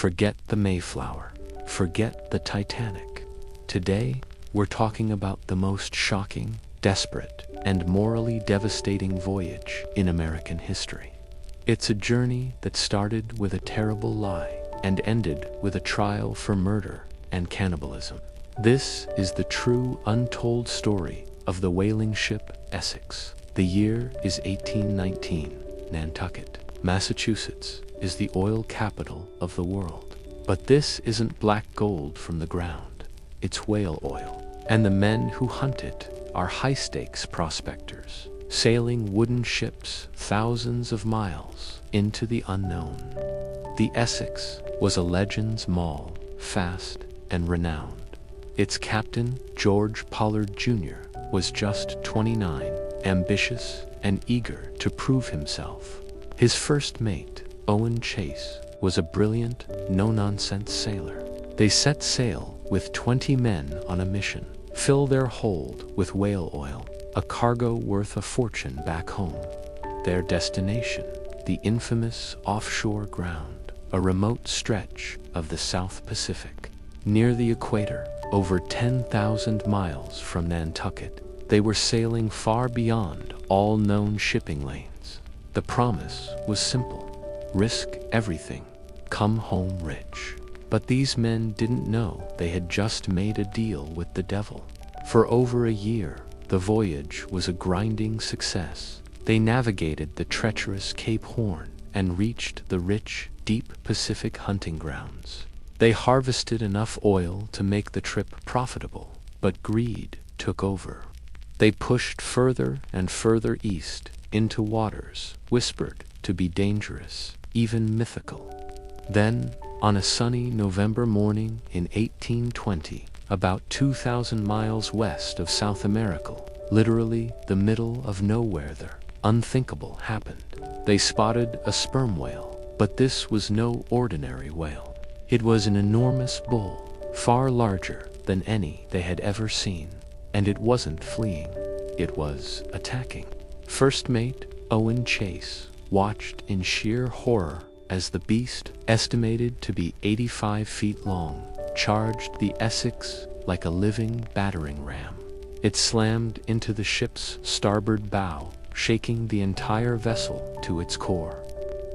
Forget the Mayflower. Forget the Titanic. Today, we're talking about the most shocking, desperate, and morally devastating voyage in American history. It's a journey that started with a terrible lie and ended with a trial for murder and cannibalism. This is the true untold story of the whaling ship Essex. The year is 1819. Nantucket, Massachusetts, is the oil capital of the world. But this isn't black gold from the ground. It's whale oil. And the men who hunt it are high-stakes prospectors, sailing wooden ships thousands of miles into the unknown. The Essex was a legend's maul, fast and renowned. Its captain, George Pollard Jr., was just 29, ambitious and eager to prove himself. His first mate, Owen Chase, was a brilliant, no-nonsense sailor. They set sail with 20 men on a mission: fill their hold with whale oil, a cargo worth a fortune back home. Their destination, the infamous offshore ground, a remote stretch of the South Pacific. Near the equator, over 10,000 miles from Nantucket, they were sailing far beyond all known shipping lanes. The promise was simple: risk everything, come home rich. But these men didn't know they had just made a deal with the devil. For over a year, the voyage was a grinding success. They navigated the treacherous Cape Horn and reached the rich, deep Pacific hunting grounds. They harvested enough oil to make the trip profitable, but greed took over. They pushed further and further east into waters whispered to be dangerous, even mythical. Then, on a sunny November morning in 1820, about 2,000 miles west of South America, literally the middle of nowhere, the unthinkable happened. They spotted a sperm whale, but this was no ordinary whale. It was an enormous bull, far larger than any they had ever seen. And it wasn't fleeing, it was attacking. First mate Owen Chase watched in sheer horror as the beast, estimated to be 85 feet long, charged the Essex like a living battering ram. It slammed into the ship's starboard bow, shaking the entire vessel to its core.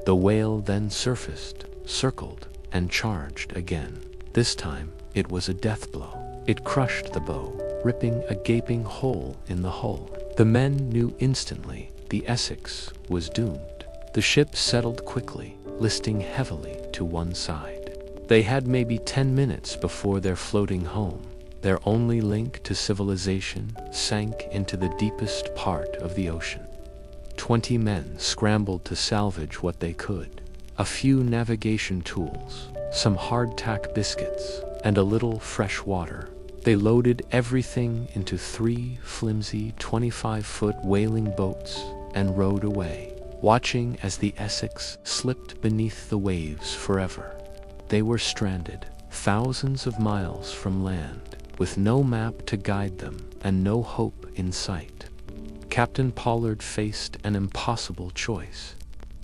The whale then surfaced, circled, and charged again. This time, it was a death blow. It crushed the bow, ripping a gaping hole in the hull. The men knew instantly the Essex was doomed. The ship settled quickly, listing heavily to one side. They had maybe 10 minutes before their floating home. Their only link to civilization sank into the deepest part of the ocean. 20 men scrambled to salvage what they could: a few navigation tools, some hardtack biscuits, and a little fresh water. They loaded everything into 3 flimsy 25-foot whaling boats and rowed away, watching as the Essex slipped beneath the waves forever. They were stranded, thousands of miles from land, with no map to guide them and no hope in sight. Captain Pollard faced an impossible choice.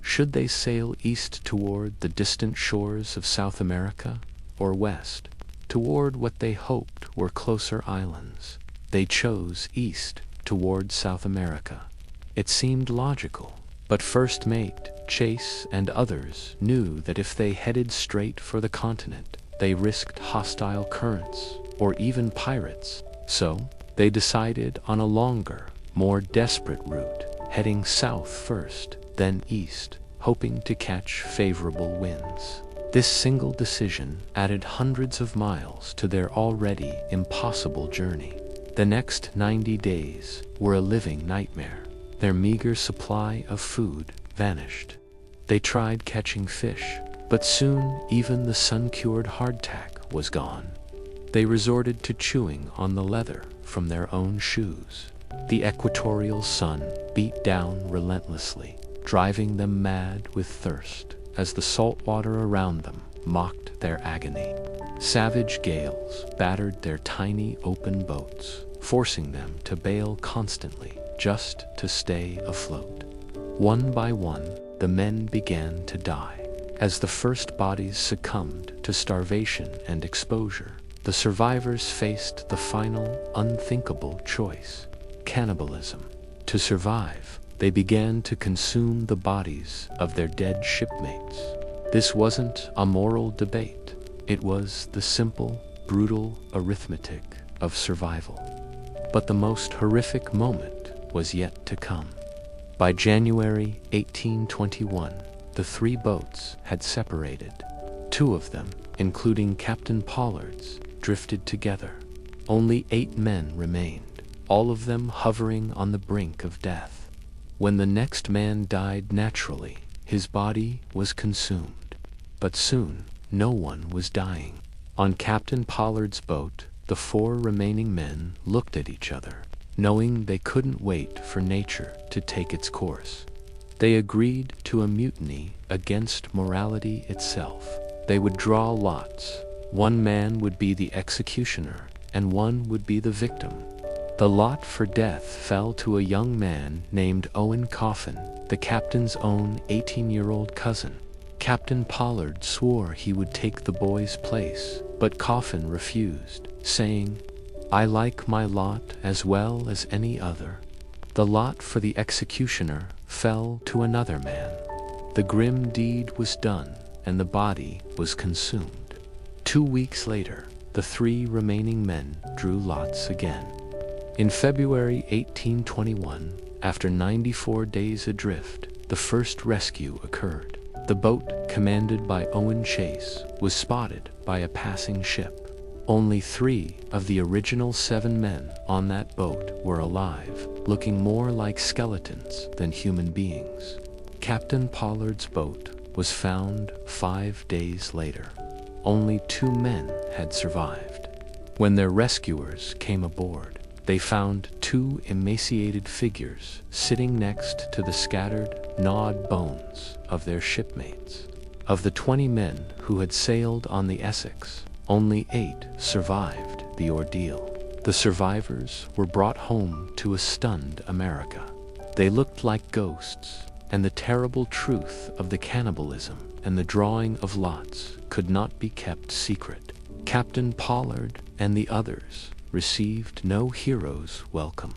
Should they sail east toward the distant shores of South America, or west, toward what they hoped were closer islands? They chose east, toward South America. It seemed logical, but First Mate Chase and others knew that if they headed straight for the continent, they risked hostile currents, or even pirates. So, they decided on a longer, more desperate route, heading south first, then east, hoping to catch favorable winds. This single decision added hundreds of miles to their already impossible journey. The next 90 days were a living nightmare. Their meager supply of food vanished. They tried catching fish, but soon even the sun-cured hardtack was gone. They resorted to chewing on the leather from their own shoes. The equatorial sun beat down relentlessly, driving them mad with thirst as the salt water around them mocked their agony. Savage gales battered their tiny open boats, forcing them to bail constantly just to stay afloat. One by one, the men began to die. As the first bodies succumbed to starvation and exposure, the survivors faced the final, unthinkable choice: cannibalism. To survive, they began to consume the bodies of their dead shipmates. This wasn't a moral debate. It was the simple, brutal arithmetic of survival. But the most horrific moment was yet to come. By January 1821, the 3 boats had separated. 2 of them, including Captain Pollard's, drifted together. Only 8 men remained, all of them hovering on the brink of death. When the next man died naturally, his body was consumed. But soon, no one was dying. On Captain Pollard's boat, the 4 remaining men looked at each other, knowing they couldn't wait for nature to take its course. They agreed to a mutiny against morality itself. They would draw lots. 1 man would be the executioner, and 1 would be the victim. The lot for death fell to a young man named Owen Coffin, the captain's own 18-year-old cousin. Captain Pollard swore he would take the boy's place, but Coffin refused, saying, "I like my lot as well as any other." The lot for the executioner fell to another man. The grim deed was done, and the body was consumed. 2 weeks later, the 3 remaining men drew lots again. In February 1821, after 94 days adrift, the first rescue occurred. The boat, commanded by Owen Chase, was spotted by a passing ship. Only 3 of the original 7 men on that boat were alive, looking more like skeletons than human beings. Captain Pollard's boat was found 5 days later. Only 2 men had survived. When their rescuers came aboard, they found 2 emaciated figures sitting next to the scattered, gnawed bones of their shipmates. Of the 20 men who had sailed on the Essex, only 8 survived the ordeal. The survivors were brought home to a stunned America. They looked like ghosts, and the terrible truth of the cannibalism and the drawing of lots could not be kept secret. Captain Pollard and the others received no hero's welcome.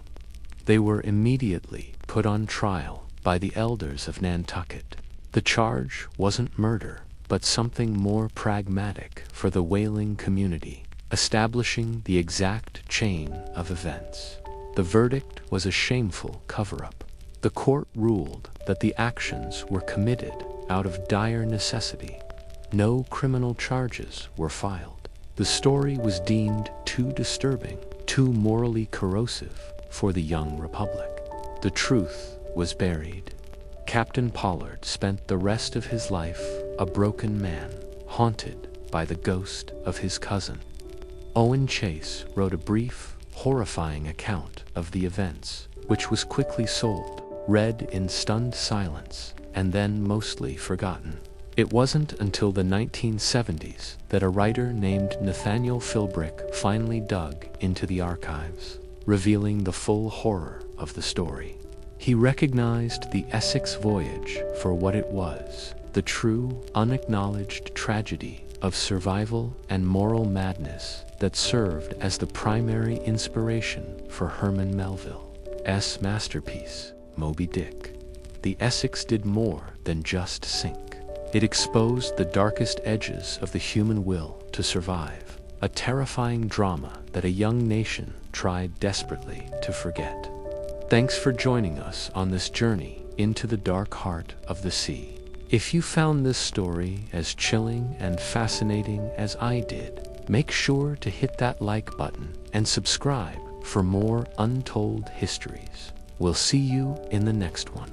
They were immediately put on trial by the elders of Nantucket. The charge wasn't murder, but something more pragmatic for the whaling community, establishing the exact chain of events. The verdict was a shameful cover-up. The court ruled that the actions were committed out of dire necessity. No criminal charges were filed. The story was deemed too disturbing, too morally corrosive for the young republic. The truth was buried. Captain Pollard spent the rest of his life a broken man, haunted by the ghost of his cousin. Owen Chase wrote a brief, horrifying account of the events, which was quickly sold, read in stunned silence, and then mostly forgotten. It wasn't until the 1970s that a writer named Nathaniel Philbrick finally dug into the archives, revealing the full horror of the story. He recognized the Essex Voyage for what it was, the true, unacknowledged tragedy of survival and moral madness that served as the primary inspiration for Herman Melville's masterpiece, Moby Dick. The Essex did more than just sink. It exposed the darkest edges of the human will to survive, a terrifying drama that a young nation tried desperately to forget. Thanks for joining us on this journey into the dark heart of the sea. If you found this story as chilling and fascinating as I did, make sure to hit that like button and subscribe for more untold histories. We'll see you in the next one.